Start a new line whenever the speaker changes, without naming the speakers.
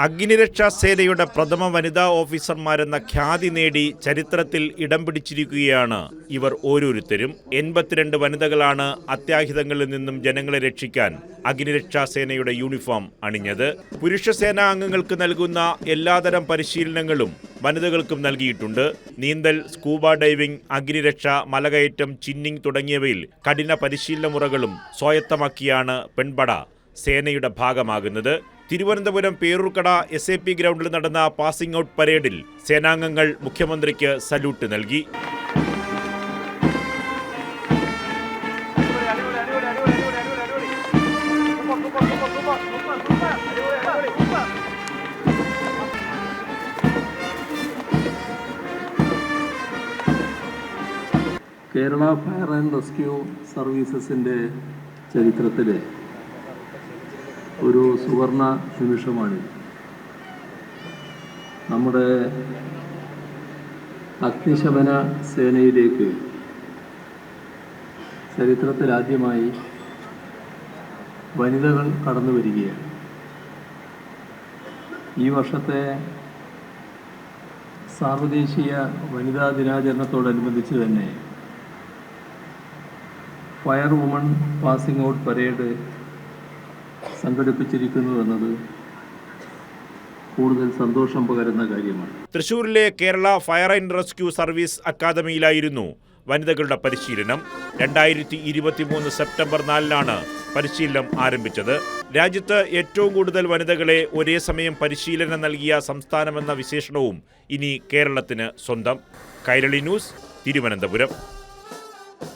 അഗ്നിരക്ഷാ സേനയുടെ പ്രഥമ വനിതാ ഓഫീസർമാരെന്ന ഖ്യാതി നേടി ചരിത്രത്തിൽ ഇടം പിടിച്ചിരിക്കുകയാണ് ഇവർ ഓരോരുത്തരും. 82 വനിതകളാണ് അത്യാഹിതങ്ങളിൽ നിന്നും ജനങ്ങളെ രക്ഷിക്കാൻ അഗ്നിരക്ഷാ സേനയുടെ യൂണിഫോം അണിഞ്ഞത്. പുരുഷ സേനാ അംഗങ്ങൾക്ക് നൽകുന്ന എല്ലാതരം പരിശീലനങ്ങളും വനിതകൾക്കും നൽകിയിട്ടുണ്ട്. നീന്തൽ, സ്കൂബ ഡൈവിംഗ്, അഗ്നിരക്ഷ, മലകയറ്റം, ചിന്നിംഗ് തുടങ്ങിയവയിൽ കഠിന പരിശീലന മുറകളും സ്വായത്തമാക്കിയാണ് പെൺപട സേനയുടെ ഭാഗമാകുന്നത്. തിരുവനന്തപുരം പേരൂർക്കട SAP ഗ്രൗണ്ടിൽ നടന്ന പാസിംഗ് ഔട്ട് പരേഡിൽ സേനാംഗങ്ങൾ മുഖ്യമന്ത്രിക്ക് സല്യൂട്ട് നൽകി.
കേരള ഫയർ ആൻഡ് റെസ്ക്യൂ സർവീസസിൻ്റെ ചരിത്രത്തിലെ ഒരു സുവർണ നിമിഷമാണ്. നമ്മുടെ അഗ്നിശമന സേനയിലേക്ക് ചരിത്രത്തിലാദ്യമായി വനിതകൾ കടന്നു വരികയാണ്. ഈ വർഷത്തെ സാർവദേശീയ വനിതാ ദിനാചരണത്തോടനുബന്ധിച്ച് തന്നെ fire woman passing out parade സംഘടിപ്പിച്ചിരിക്കുന്നു എന്നത് കൂടുതൽ സന്തോഷം പകരുന്ന കാര്യമാണ്.
തൃശൂരിലെ Kerala fire and rescue service അക്കാദമിയിലായിരുന്നു വനിതകളുടെ പരിശീലനം. 2023 സെപ്റ്റംബർ 4-നാണ് പരിശീലനം ആരംഭിച്ചത്. രാജ്യത്ത് ഏറ്റവും കൂടുതൽ വനിതകളെ ഒരേ സമയം പരിശീലനം നൽകിയ സംസ്ഥാനമെന്ന വിശേഷണവും ഇനി കേരളത്തിന് സ്വന്തം. കൈരളി ന്യൂസ്, തിരുവനന്തപുരം.